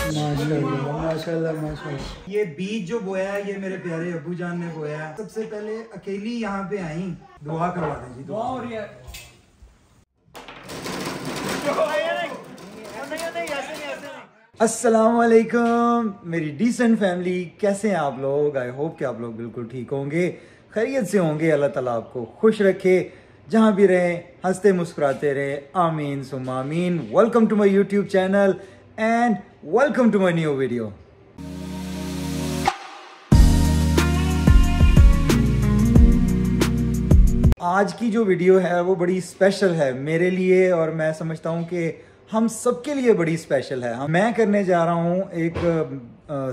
माशाल्लाह माशाल्लाह माशाल्लाह। ये बीज जो बोया है ये मेरे प्यारे अब्बू जान ने बोया है। सबसे पहले अकेली यहाँ पे आई, दुआ करवा दें जी। दुआ हो रही है। अस्सलाम वालेकुम मेरी डिसेंट फैमिली, कैसे हैं आप लोग? आई होप कि आप लोग बिल्कुल ठीक होंगे, खैरियत से होंगे। अल्लाह ताला आपको खुश रखे, जहाँ भी रहें हंसते मुस्कुराते रहे, आमीन सुम्मा आमीन। Welcome to my YouTube channel and welcome to my new video. आज की जो वीडियो है वो बड़ी स्पेशल है मेरे लिए, और मैं समझता हूँ कि हम सबके लिए बड़ी स्पेशल है। मैं करने जा रहा हूँ एक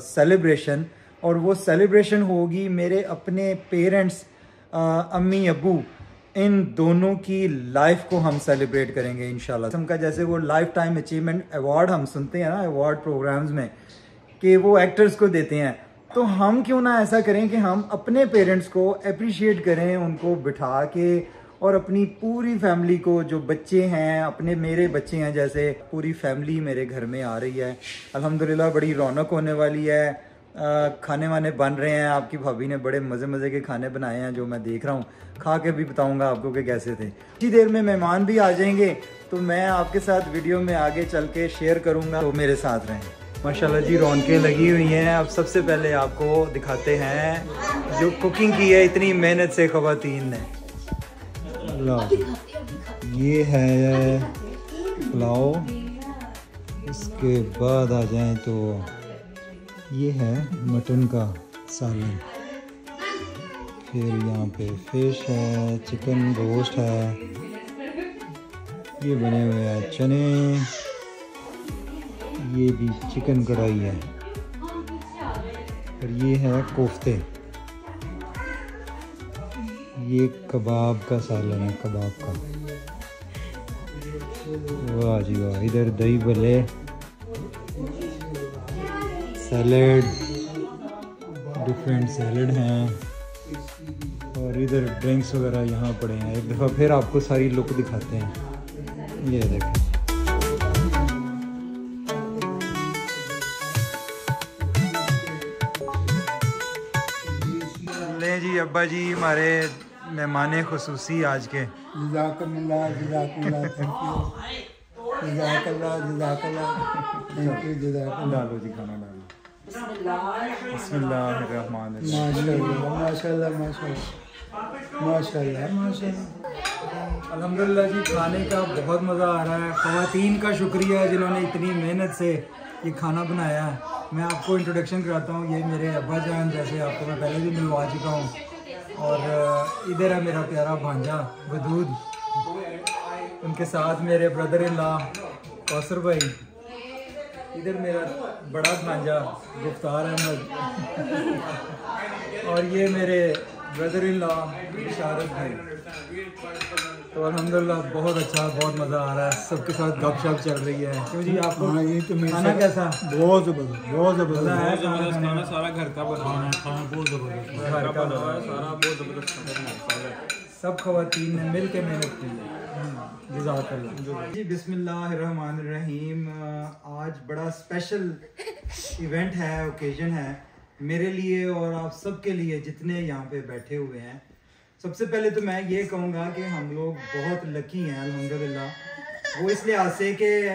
सेलिब्रेशन, और वो सेलिब्रेशन होगी मेरे अपने पेरेंट्स, अम्मी अब्बू, इन दोनों की लाइफ को हम सेलिब्रेट करेंगे इंशाल्लाह। उनका जैसे वो लाइफ टाइम अचीवमेंट अवार्ड हम सुनते हैं ना अवार्ड प्रोग्राम्स में, कि वो एक्टर्स को देते हैं, तो हम क्यों ना ऐसा करें कि हम अपने पेरेंट्स को अप्रिशिएट करें, उनको बिठा के, और अपनी पूरी फैमिली को, जो बच्चे हैं अपने, मेरे बच्चे हैं जैसे, पूरी फैमिली मेरे घर में आ रही है। अल्हम्दुलिल्लाह बड़ी रौनक होने वाली है। खाने वाने बन रहे हैं, आपकी भाभी ने बड़े मज़े मज़े के खाने बनाए हैं जो मैं देख रहा हूँ, खा के भी बताऊँगा आपको कि कैसे थे। इतनी देर में मेहमान भी आ जाएंगे, तो मैं आपके साथ वीडियो में आगे चल के शेयर करूँगा, तो मेरे साथ रहें। माशाल्लाह जी रौनकें लगी हुई हैं। अब सबसे पहले आपको दिखाते हैं जो कुकिंग की है इतनी मेहनत से ख़वातीन ने। ये है पुलाव, इसके बाद आ जाएं तो ये है मटन का सालन, फिर यहाँ पे फिश है, चिकन रोस्ट है, ये बने हुए हैं चने, ये भी चिकन कढ़ाई है, और ये है कोफ्ते, ये कबाब का सालन है, कबाब का। वाह जी वाह। इधर दही भल्ले, सैलेड, डिफरेंट सैलेड हैं, और इधर ड्रिंक्स वगैरह यहाँ पड़े हैं। एक दफ़ा फिर आपको सारी लुक दिखाते हैं। ये देखें, ले जी अब्बा जी हमारे मेहमान खुसूसी आज के। जज़ाकल्लाह जज़ाकल्लाह, थैंक यू, जज़ाकल्लाह जज़ाकल्लाह, थैंक यू, जज़ाकल्लाह। डालो जी खाना डालो। बिस्मिल्लाहिर्रहमानिर्रहीम। माशाल्लाह माशाल्लाह माशाल्लाह माशाल्लाह माशाल्लाह। अल्हम्दुलिल्लाह जी खाने का बहुत मज़ा आ रहा है। ख़वातीन का शुक्रिया जिन्होंने इतनी मेहनत से ये खाना बनाया है। मैं आपको इंट्रोडक्शन कराता हूँ, ये मेरे अब्बा जान, जैसे आपको मैं पहले भी मिलवा चुका हूँ, और इधर है मेरा प्यारा भांजा वदूद, उनके साथ मेरे ब्रदर इन लॉ कौसर भाई, इधर मेरा बड़ा भांजा गुफ्तार अहमद, और ये मेरे ब्रदर इन लॉ बिशारत भाई। तो अल्हम्दुलिल्लाह बहुत अच्छा, बहुत मज़ा आ रहा है, सबके साथ गपशप चल रही है। क्यों जी आपको ये तो खाना कैसा? बहुत ज़बरदस्त, बहुत ज़बरदस्त खाना, सारा घर का बना है खाना, बहुत ज़बरदस्त घर का बना है सारा, बहुत ज़बरदस्त। सब ख़वातीन ने मिल के मेहनत की है। जज़ाकल्लाह जी। बिस्मिल्लाहिर्रहमानिर्रहीम। आज बड़ा स्पेशल इवेंट है, ओकेजन है मेरे लिए और आप सबके लिए जितने यहाँ पे बैठे हुए हैं। सबसे पहले तो मैं ये कहूँगा कि हम लोग बहुत लकी हैं अल्हम्दुलिल्लाह, वो इस लिहाज से कि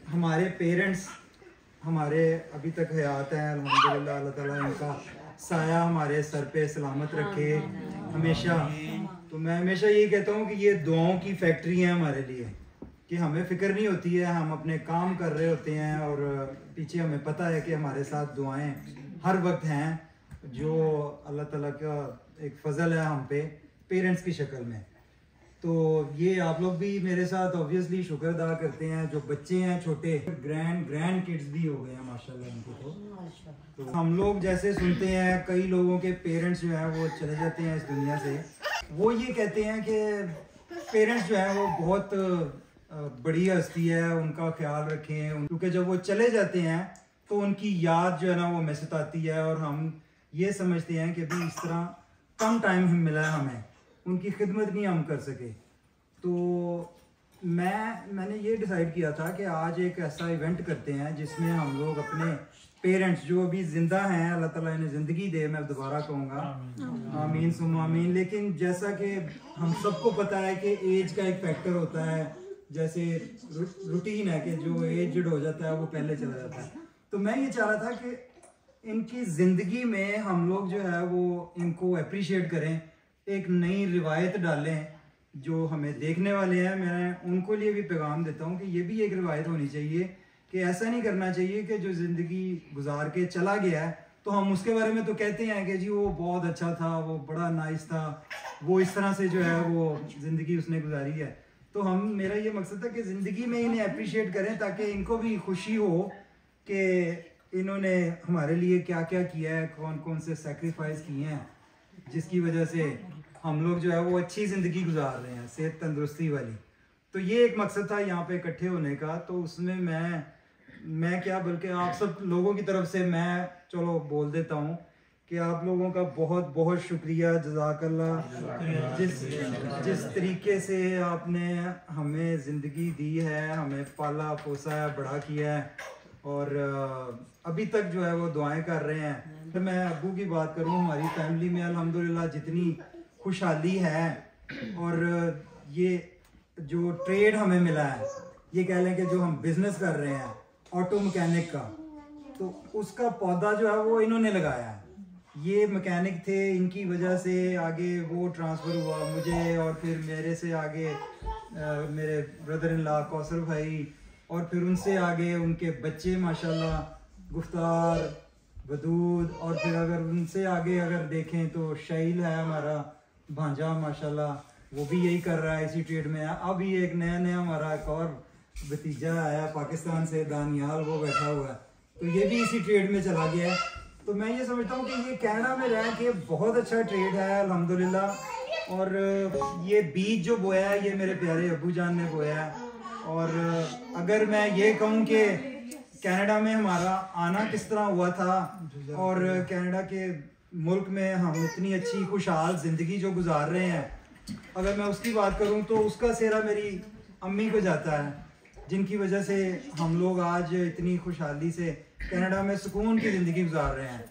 हमारे पेरेंट्स हमारे अभी तक हयात हैं अल्हम्दुलिल्लाह। अल्लाह ताला इनका साया हमारे सर पे सलामत रखे हमेशा। तो मैं हमेशा यही कहता हूँ कि ये दुआओं की फैक्ट्री है हमारे लिए, कि हमें फ़िक्र नहीं होती है, हम अपने काम कर रहे होते हैं और पीछे हमें पता है कि हमारे साथ दुआएं हर वक्त हैं, जो अल्लाह ताला का एक फ़ज़ल है हम पे पेरेंट्स की शक्ल में। तो ये आप लोग भी मेरे साथ ऑब्वियसली शुक्र अदा करते हैं। जो बच्चे हैं छोटे, ग्रैंड किड्स भी हो गए हैं माशाल्लाह इनको। तो हम लोग जैसे सुनते हैं कई लोगों के पेरेंट्स जो हैं वो चले जाते हैं इस दुनिया से, वो ये कहते हैं कि पेरेंट्स जो हैं वो बहुत बड़ी हस्ती है, उनका ख्याल रखें, क्योंकि जब वो चले जाते हैं तो उनकी याद जो है ना वो हमें सताती है, और हम ये समझते हैं कि भी इस तरह कम टाइम मिला है हमें, उनकी खिदमत नहीं हम कर सके। तो मैंने ये डिसाइड किया था कि आज एक ऐसा इवेंट करते हैं जिसमें हम लोग अपने पेरेंट्स जो अभी जिंदा हैं, अल्लाह ताला इन्हें ज़िंदगी दे, मैं दोबारा कहूँगा आमीन सुम्मा आमीन। लेकिन जैसा कि हम सबको पता है कि एज का एक फैक्टर होता है, जैसे रूटीन है कि जो एजड हो जाता है वो पहले चला जाता है। तो मैं ये चाह रहा था कि इनकी ज़िंदगी में हम लोग जो है वो इनको अप्रिशिएट करें, एक नई रिवायत डालें जो हमें देखने वाले हैं। मैं उनको लिए भी पैगाम देता हूँ कि ये भी एक रिवायत होनी चाहिए कि ऐसा नहीं करना चाहिए कि जो ज़िंदगी गुजार के चला गया है तो हम उसके बारे में तो कहते हैं कि जी वो बहुत अच्छा था, वो बड़ा नाइस था, वो इस तरह से जो है वो ज़िंदगी उसने गुजारी है। तो मेरा ये मकसद था कि ज़िंदगी में इन्हें अप्रिशिएट करें ताकि इनको भी खुशी हो कि इन्होंने हमारे लिए क्या क्या किया है, कौन कौन से सेक्रीफाइस किए हैं, जिसकी वजह से हम लोग जो है वो अच्छी ज़िंदगी गुजार रहे हैं, सेहत तंदुरुस्ती वाली। तो ये एक मकसद था यहाँ पे इकट्ठे होने का। तो उसमें मैं क्या बल्कि आप सब लोगों की तरफ से मैं चलो बोल देता हूँ कि आप लोगों का बहुत बहुत शुक्रिया, जज़ाकल्लाह। जिस तरीके से आपने हमें ज़िंदगी दी है, हमें पाला पोसा है, बड़ा किया है और अभी तक जो है वो दुआएं कर रहे हैं। तो मैं अब्बू की बात करूँ, हमारी फैमिली में अल्हम्दुलिल्लाह जितनी खुशहाली है और ये जो ट्रेड हमें मिला है, ये कह लें कि जो हम बिज़नेस कर रहे हैं ऑटो मैकेनिक का, तो उसका पौधा जो है वो इन्होंने लगाया है। ये मैकेनिक थे, इनकी वजह से आगे वो ट्रांसफ़र हुआ मुझे और फिर मेरे से आगे मेरे ब्रदर इन लॉ कौसर भाई और फिर उनसे आगे उनके बच्चे माशाल्लाह गुफ्तार, वदूद और फिर अगर उनसे आगे अगर देखें तो शहील है हमारा भांजा माशाल्लाह, वो भी यही कर रहा है, इसी ट्रेड में है। अभी एक नया हमारा एक और भतीजा आया पाकिस्तान से, दानियाल, वो बैठा हुआ है, तो ये भी इसी ट्रेड में चला गया है। तो मैं ये समझता हूँ कि ये कनाडा में रह के बहुत अच्छा ट्रेड है अल्हम्दुलिल्लाह। और ये बीज जो बोया है ये मेरे प्यारे अब्बू जान ने बोया है। और अगर मैं ये कहूँ कि कनाडा में हमारा आना किस तरह हुआ था और कनाडा के मुल्क में हम इतनी अच्छी खुशहाल ज़िंदगी जो गुजार रहे हैं, अगर मैं उसकी बात करूं तो उसका सेहरा मेरी अम्मी को जाता है, जिनकी वजह से हम लोग आज इतनी खुशहाली से कनाडा में सुकून की ज़िंदगी गुजार रहे हैं।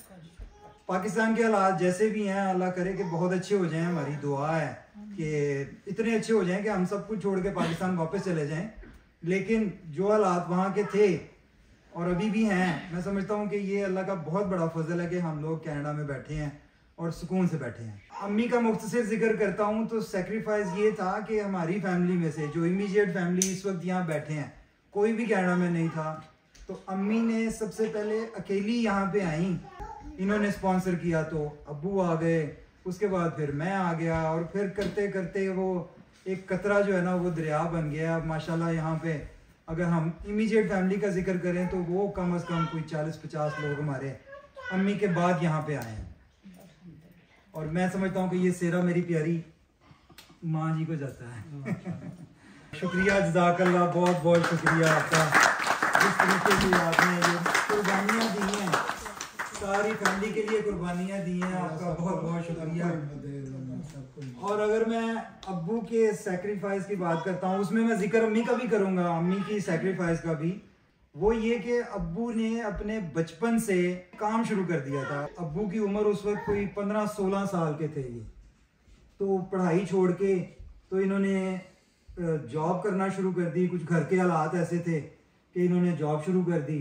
पाकिस्तान के हालात जैसे भी हैं, अल्लाह करे कि बहुत अच्छे हो जाएं, हमारी दुआ है कि इतने अच्छे हो जाएं कि हम सब कुछ छोड़ के पाकिस्तान वापस चले जाएं। लेकिन जो हालात वहाँ के थे और अभी भी हैं, मैं समझता हूँ कि ये अल्लाह का बहुत बड़ा फजल है कि हम लोग कनाडा में बैठे हैं और सुकून से बैठे हैं। अम्मी का मुख्तसर जिक्र करता हूँ तो सेक्रीफाइस ये था कि हमारी फैमिली में से जो इमीडिएट फैमिली इस वक्त यहाँ बैठे हैं, कोई भी कनाडा में नहीं था। तो अम्मी ने सबसे पहले अकेली यहाँ पे आई, इन्होंने स्पॉन्सर किया, तो अब्बू आ गए, उसके बाद फिर मैं आ गया और फिर करते करते वो एक कतरा जो है ना वो दरिया बन गया। माशाल्लाह यहाँ पे अगर हम इमीडिएट फैमिली का जिक्र करें तो वो कम से कम कोई 40-50 लोग हमारे अम्मी के बाद यहाँ पे आए हैं। और मैं समझता हूँ कि ये सेहरा मेरी प्यारी माँ जी को जाता है। शुक्रिया, जज़ाकल्लाह, बहुत बहुत शुक्रिया आपका। जिस तरीके से आपने ये कुर्बानियाँ दी हैं, सारी फैमिली के लिए कुर्बानियाँ दी हैं, आपका बहुत बहुत शुक्रिया। और अगर मैं अब्बू के सेक्रीफाइस की बात करता हूँ, उसमें मैं जिक्र अम्मी का भी करूँगा, अम्मी की सेक्रीफाइस का भी। वो ये कि अब्बू ने अपने बचपन से काम शुरू कर दिया था। अब्बू की उम्र उस वक्त कोई 15-16 साल के थे ये, तो पढ़ाई छोड़ के तो इन्होंने जॉब करना शुरू कर दी। कुछ घर के हालात ऐसे थे कि इन्होंने जॉब शुरू कर दी।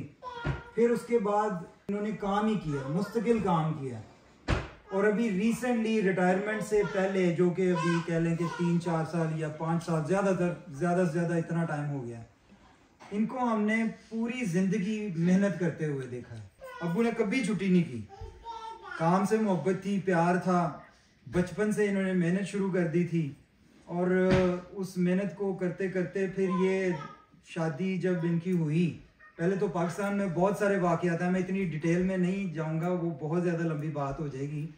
फिर उसके बाद इन्होंने काम ही किया, मुस्तकिल काम किया। और अभी रिसेंटली रिटायरमेंट से पहले, जो कि अभी कह लें कि 3-4 साल या 5 साल, ज़्यादा से ज़्यादा इतना टाइम हो गया, इनको हमने पूरी ज़िंदगी मेहनत करते हुए देखा है। अब्बू ने कभी छुट्टी नहीं की, काम से मोहब्बत थी, प्यार था, बचपन से इन्होंने मेहनत शुरू कर दी थी। और उस मेहनत को करते करते फिर ये शादी जब इनकी हुई, पहले तो पाकिस्तान में बहुत सारे वाक़यात हैं, मैं इतनी डिटेल में नहीं जाऊंगा, वो बहुत ज़्यादा लंबी बात हो जाएगी।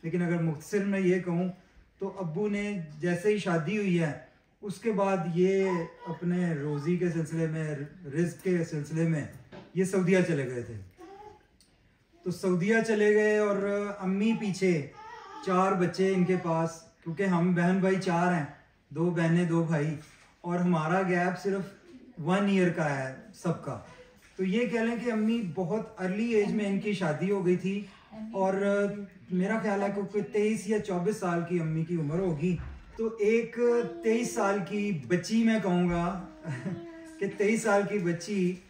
लेकिन अगर मुख्तसर में ये कहूँ तो अब्बू ने जैसे ही शादी हुई है उसके बाद ये अपने रोज़ी के सिलसिले में, रिज़्क़ के सिलसिले में ये सऊदीया चले गए थे। तो सऊदीया चले गए और अम्मी पीछे, 4 बच्चे इनके पास, क्योंकि हम बहन भाई 4 हैं, 2 बहनें 2 भाई। और हमारा गैप सिर्फ 1 ईयर का है सबका। तो ये कह लें कि अम्मी बहुत अर्ली एज में इनकी शादी हो गई थी और मेरा ख्याल है कि 23 या 24 साल की अम्मी की उम्र होगी। तो एक 23 साल की बच्ची, मैं कहूँगा कि 23 साल की बच्ची,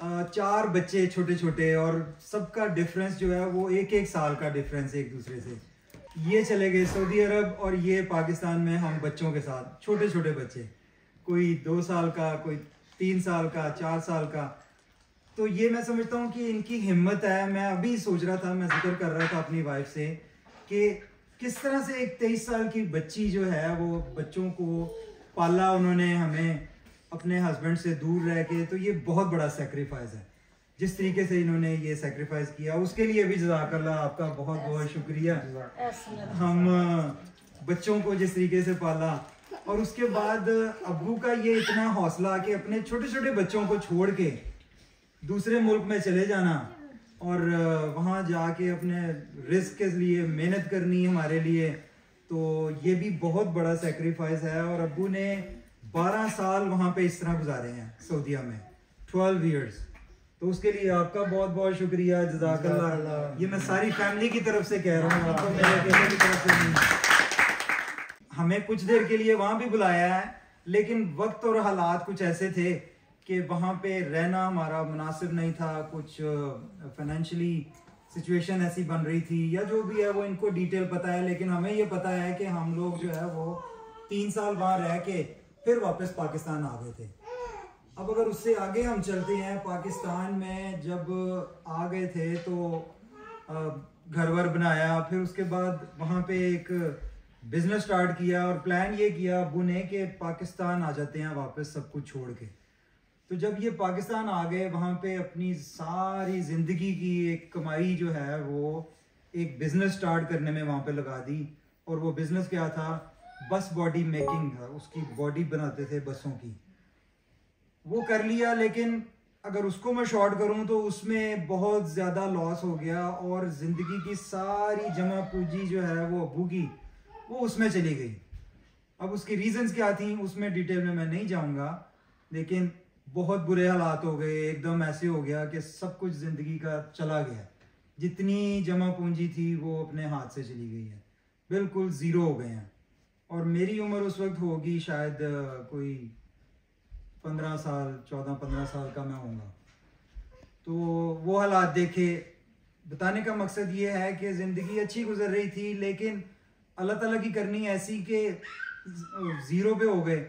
4 बच्चे छोटे छोटे और सबका डिफरेंस जो है वो 1-1 साल का डिफरेंस एक दूसरे से। ये चले गए सऊदी अरब और ये पाकिस्तान में हम बच्चों के साथ, छोटे छोटे बच्चे, कोई 2 साल का, कोई 3 साल का, 4 साल का। तो ये मैं समझता हूँ कि इनकी हिम्मत है। मैं अभी सोच रहा था, मैं जिक्र कर रहा था अपनी वाइफ से कि किस तरह से एक 23 साल की बच्ची जो है वो बच्चों को पाला उन्होंने, हमें अपने हस्बैंड से दूर रह के। तो ये बहुत बड़ा सेक्रीफाइस है। जिस तरीके से इन्होंने ये सेक्रीफाइस किया उसके लिए भी जज़ाकल्लाह, आपका बहुत बहुत शुक्रिया। हम बच्चों को जिस तरीके से पाला और उसके बाद अब्बू का ये इतना हौसला कि अपने छोटे छोटे बच्चों को छोड़ के दूसरे मुल्क में चले जाना और वहाँ जाके अपने रिस्क के लिए मेहनत करनी हमारे लिए, तो ये भी बहुत बड़ा सेक्रीफाइस है। और अब्बू ने 12 साल वहाँ पे इस तरह गुजारे हैं सऊदीया में, 12 इयर्स। तो उसके लिए आपका बहुत बहुत शुक्रिया, जज़ाकल्लाह। ये मैं सारी फैमिली की तरफ से कह रहा हूँ, आपको मेरे अकेले की तरफ से नहीं। हमें कुछ देर के लिए वहाँ भी बुलाया है, लेकिन वक्त और हालात कुछ ऐसे थे कि वहाँ पे रहना हमारा मुनासिब नहीं था। कुछ फाइनेंशियली सिचुएशन ऐसी बन रही थी या जो भी है वो इनको डिटेल पता है, लेकिन हमें ये पता है कि हम लोग जो है वो 3 साल वहाँ रह के फिर वापस पाकिस्तान आ गए थे। अब अगर उससे आगे हम चलते हैं, पाकिस्तान में जब आ गए थे तो घर वर बनाया, फिर उसके बाद वहाँ पे एक बिजनेस स्टार्ट किया और प्लान ये किया अब्बू ने कि पाकिस्तान आ जाते हैं वापस सब कुछ छोड़ के। तो जब ये पाकिस्तान आ गए, वहाँ पे अपनी सारी ज़िंदगी की एक कमाई जो है वो एक बिज़नेस स्टार्ट करने में वहाँ पे लगा दी। और वो बिज़नेस क्या था? बस बॉडी मेकिंग था, उसकी बॉडी बनाते थे बसों की। वो कर लिया, लेकिन अगर उसको मैं शॉर्ट करूं तो उसमें बहुत ज़्यादा लॉस हो गया और ज़िंदगी की सारी जमा पूंजी जो है वो अब्बू की, वो उसमें चली गई। अब उसकी रीजंस क्या थी उसमें डिटेल में मैं नहीं जाऊंगा, लेकिन बहुत बुरे हालात हो गए। एकदम ऐसे हो गया कि सब कुछ ज़िंदगी का चला गया, जितनी जमा पूंजी थी वो अपने हाथ से चली गई है, बिल्कुल ज़ीरो हो गए हैं। और मेरी उम्र उस वक्त होगी शायद कोई 15 साल, 14-15 साल का मैं होऊंगा। तो वो हालात देखे, बताने का मकसद ये है कि ज़िंदगी अच्छी गुजर रही थी, लेकिन अल्लाह ताला की करनी ऐसी कि ज़ीरो पे हो गए।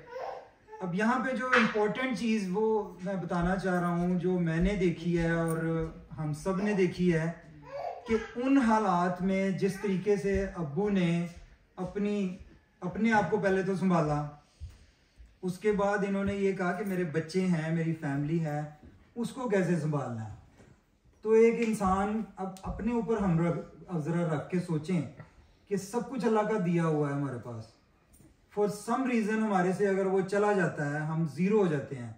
अब यहाँ पे जो इम्पोर्टेंट चीज़ वो मैं बताना चाह रहा हूँ, जो मैंने देखी है और हम सब ने देखी है, कि उन हालात में जिस तरीके से अब्बू ने अपने आप को पहले तो संभाला, उसके बाद इन्होंने ये कहा कि मेरे बच्चे हैं, मेरी फैमिली है, उसको कैसे संभालना है। तो एक इंसान अब अपने ऊपर हम ज़रा रख के सोचें कि सब कुछ अल्लाह का दिया हुआ है हमारे पास। फॉर सम रीज़न हमारे से अगर वो चला जाता है, हम ज़ीरो हो जाते हैं,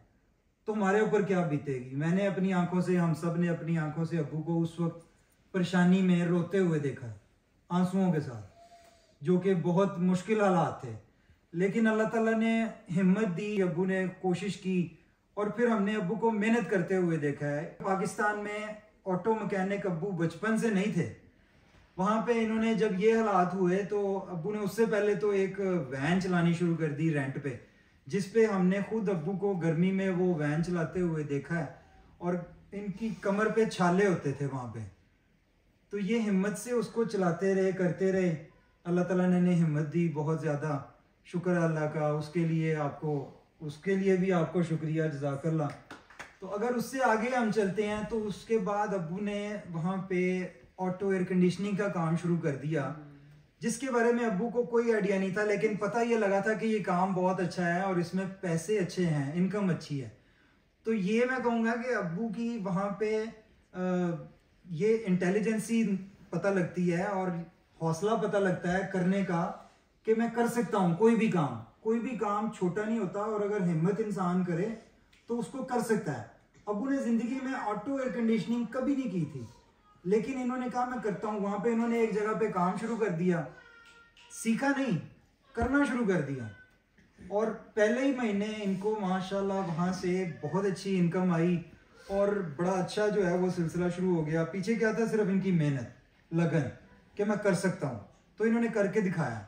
तो हमारे ऊपर क्या बीतेगी। मैंने अपनी आंखों से, हम सब ने अपनी आंखों से अब्बू को उस वक्त परेशानी में रोते हुए देखा, आंसुओं के साथ, जो कि बहुत मुश्किल हालात थे। लेकिन अल्लाह ताला ने हिम्मत दी, अब्बू ने कोशिश की और फिर हमने अब्बू को मेहनत करते हुए देखा है। पाकिस्तान में ऑटो मैकेनिक अब्बू बचपन से नहीं थे। वहाँ पे इन्होंने जब ये हालात हुए तो अब्बू ने उससे पहले तो एक वैन चलानी शुरू कर दी रेंट पे, जिस पे हमने खुद अब्बू को गर्मी में वो वैन चलाते हुए देखा है और इनकी कमर पे छाले होते थे वहाँ पे। तो ये हिम्मत से उसको चलाते रहे, करते रहे। अल्लाह ताला ने हिम्मत दी, बहुत ज़्यादा शुक्र अल्लाह का। उसके लिए भी आपको शुक्रिया, जज़ाकल्लाह। तो अगर उससे आगे हम चलते हैं तो उसके बाद अब्बू ने वहाँ पे ऑटो एयर कंडीशनिंग का काम शुरू कर दिया, जिसके बारे में अब्बू को कोई आइडिया नहीं था, लेकिन पता ये लगा था कि ये काम बहुत अच्छा है और इसमें पैसे अच्छे हैं, इनकम अच्छी है। तो ये मैं कहूँगा कि अब्बू की वहाँ पे ये इंटेलिजेंसी पता लगती है और हौसला पता लगता है करने का, कि मैं कर सकता हूँ कोई भी काम छोटा नहीं होता, और अगर हिम्मत इंसान करे तो उसको कर सकता है। अब्बू ने ज़िंदगी में ऑटो एयर कंडीशनिंग कभी नहीं की थी, लेकिन इन्होंने कहा मैं करता हूँ। वहाँ पे इन्होंने एक जगह पे काम शुरू कर दिया, सीखा नहीं, करना शुरू कर दिया। और पहले ही महीने इनको माशाल्लाह वहाँ से बहुत अच्छी इनकम आई और बड़ा अच्छा जो है वो सिलसिला शुरू हो गया। पीछे क्या था, सिर्फ इनकी मेहनत, लगन कि मैं कर सकता हूँ, तो इन्होंने करके दिखाया।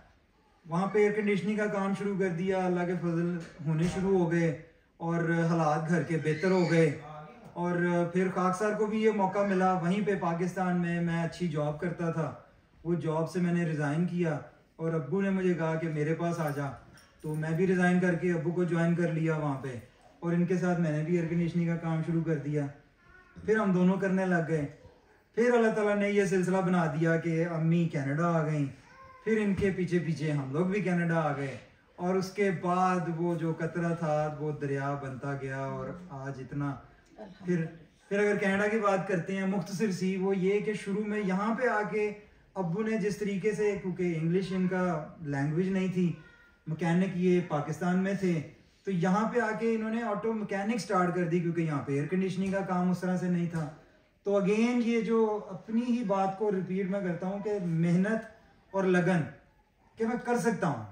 वहाँ पे एयर कंडीशनिंग का काम शुरू कर दिया, अल्लाह के फजल होने शुरू हो गए और हालात घर के बेहतर हो गए। और फिर खाकसार को भी ये मौका मिला, वहीं पे पाकिस्तान में मैं अच्छी जॉब करता था, वो जॉब से मैंने रिज़ाइन किया और अब्बू ने मुझे कहा कि मेरे पास आ जा, तो मैं भी रिज़ाइन करके अब्बू को ज्वाइन कर लिया वहाँ पे, और इनके साथ मैंने भी एयर कंडीशनिंग का काम शुरू कर दिया। फिर हम दोनों करने लग गए। फिर अल्लाह ताला ने ये सिलसिला बना दिया कि अम्मी कनाडा आ गई, फिर इनके पीछे पीछे हम लोग भी कनाडा आ गए, और उसके बाद वो जो कतरा था वो दरिया बनता गया और आज इतना। फिर अगर कनाडा की बात करते हैं मुख्तसर सी, वो ये कि शुरू में यहाँ पे आके अब्बू ने जिस तरीके से, क्योंकि इंग्लिश इनका लैंग्वेज नहीं थी, मैकेनिक ये पाकिस्तान में थे, तो यहाँ पे आके इन्होंने ऑटो मैकेनिक स्टार्ट कर दी, क्योंकि यहाँ पे एयर कंडीशनिंग का काम उस तरह से नहीं था। तो अगेन ये जो अपनी ही बात को रिपीट मैं करता हूँ कि मेहनत और लगन कि मैं कर सकता हूँ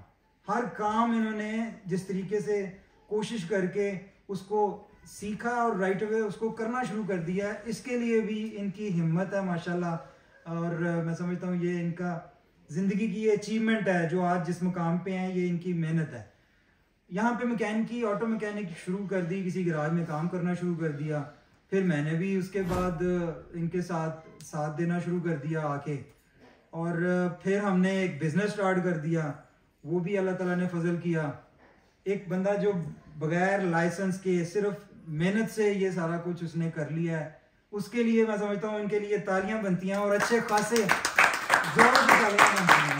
हर काम, इन्होंने जिस तरीके से कोशिश करके उसको सीखा और राइट अवे उसको करना शुरू कर दिया है, इसके लिए भी इनकी हिम्मत है माशाल्लाह। और मैं समझता हूँ ये इनका ज़िंदगी की ये अचीवमेंट है, जो आज जिस मुकाम पे हैं ये इनकी मेहनत है। यहाँ पे मैकेनिक ऑटो मैकेनिक शुरू कर दी, किसी गैराज में काम करना शुरू कर दिया, फिर मैंने भी उसके बाद इनके साथ देना शुरू कर दिया आके, और फिर हमने एक बिज़नेस स्टार्ट कर दिया, वो भी अल्लाह ताला ने फजल किया। एक बंदा जो बगैर लाइसेंस के सिर्फ मेहनत से ये सारा कुछ उसने कर लिया है, उसके लिए मैं समझता हूँ इनके लिए तालियां बनती हैं और अच्छे खासे जोरों की तालियां बनती हैं।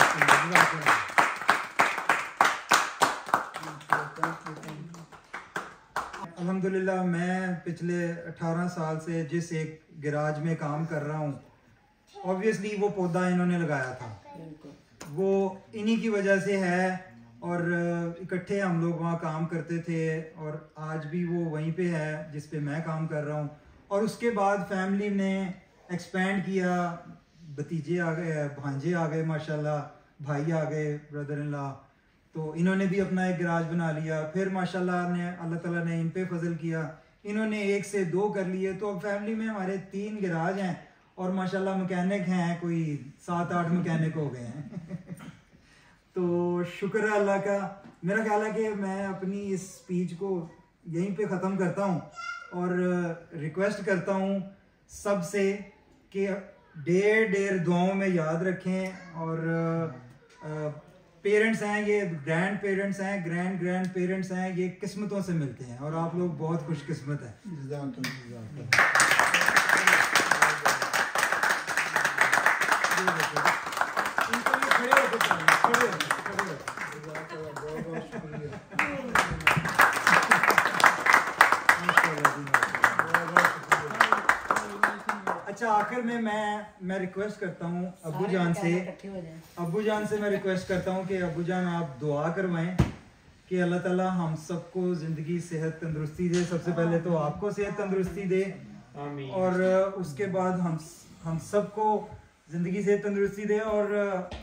अल्हम्दुलिल्लाह मैं पिछले 18 साल से जिस एक गैराज में काम कर रहा हूँ, ऑब्वियसली वो पौधा इन्होंने लगाया था, वो इन्हीं की वजह से है, और इकट्ठे हम लोग वहाँ काम करते थे और आज भी वो वहीं पे है जिस पे मैं काम कर रहा हूँ। और उसके बाद फैमिली ने एक्सपेंड किया, भतीजे आ गए, भांजे आ गए माशाल्लाह, भाई आ गए, ब्रदर इन लॉ, तो इन्होंने भी अपना एक गैराज बना लिया। फिर माशाल्लाह ने अल्लाह ताला ने इन पे फजल किया, इन्होंने 1 से 2 कर लिए, तो अब फैमिली में हमारे 3 गैराज हैं और माशाल्लाह मैकेनिक हैं कोई 7-8 मैकेनिक हो गए हैं। तो शुक्र है अल्लाह का। मेरा ख्याल है कि मैं अपनी इस स्पीच को यहीं पे ख़त्म करता हूँ और रिक्वेस्ट करता हूँ सबसे कि ढेर दुआओं में याद रखें। और पेरेंट्स हैं, ये ग्रैंड पेरेंट्स हैं, ग्रैंड पेरेंट्स हैं, ये किस्मतों से मिलते हैं और आप लोग बहुत खुशकिस्मत हैं। अच्छा, आखिर में मैं रिक्वेस्ट करता हूँ अब्बू जान से मैं रिक्वेस्ट करता हूँ कि अब्बू जान आप दुआ करवाएं कि अल्लाह ताला हम सबको ज़िंदगी सेहत तंदुरुस्ती दे। सबसे पहले तो आपको सेहत तंदुरुस्ती दे और उसके बाद हम सबको ज़िंदगी सेहत तंदुरुस्ती दे और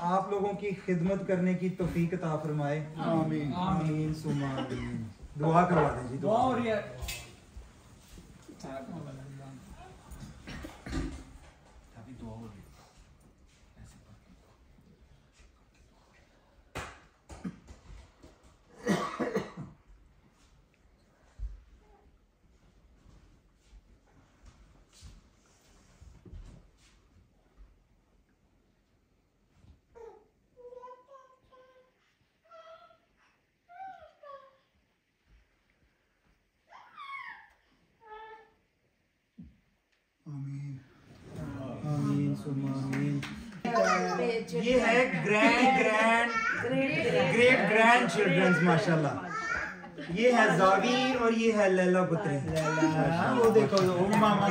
आप लोगों की खिदमत करने की तौफीक अता फरमाए। आमीन आमीन सुमा आमीन। दुआ करवा दें जी, दुआ हो रही है। आमीन आमीन सुमा आमीन। ये है ग्रेट ग्रैंड चिल्ड्रंस माशाल्लाह। ये है जावी और ये है लैला पुत्री। वो देखो वो मामा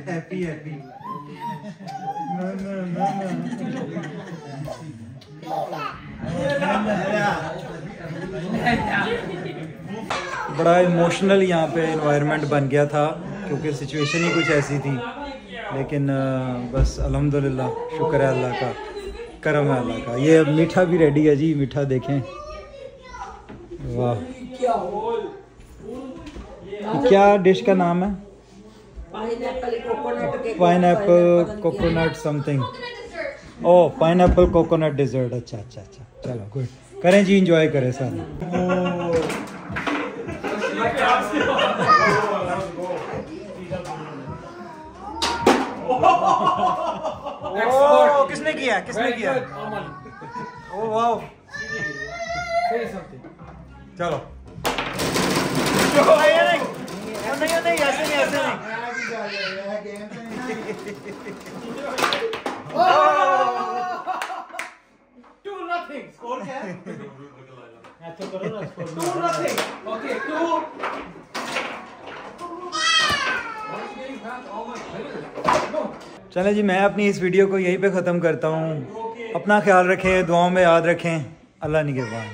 हैप्पी हैप्पी। बड़ा इमोशनल यहाँ पे इन्वायरमेंट बन गया था क्योंकि सिचुएशन ही कुछ ऐसी थी। लेकिन बस अल्हम्दुलिल्लाह, शुक्र है अल्लाह का, करम है अल्लाह का। ये मीठा भी रेडी है जी, मीठा देखें, वाह। क्या डिश का नाम है? Pineapple coconut something. Oh, pineapple coconut dessert. अच्छा अच्छा अच्छा, चलो गुड, करें जी, इंजॉय करें सर। ओह, किसने किया, किसने किया? ओह वाओ, चलो। नहीं नहीं, ऐसे नहीं, ऐसे नहीं। चले जी, मैं अपनी इस वीडियो को यहीं पे ख़त्म करता हूँ। अपना ख्याल रखें, दुआओं में याद रखें। अल्लाह निगहबान।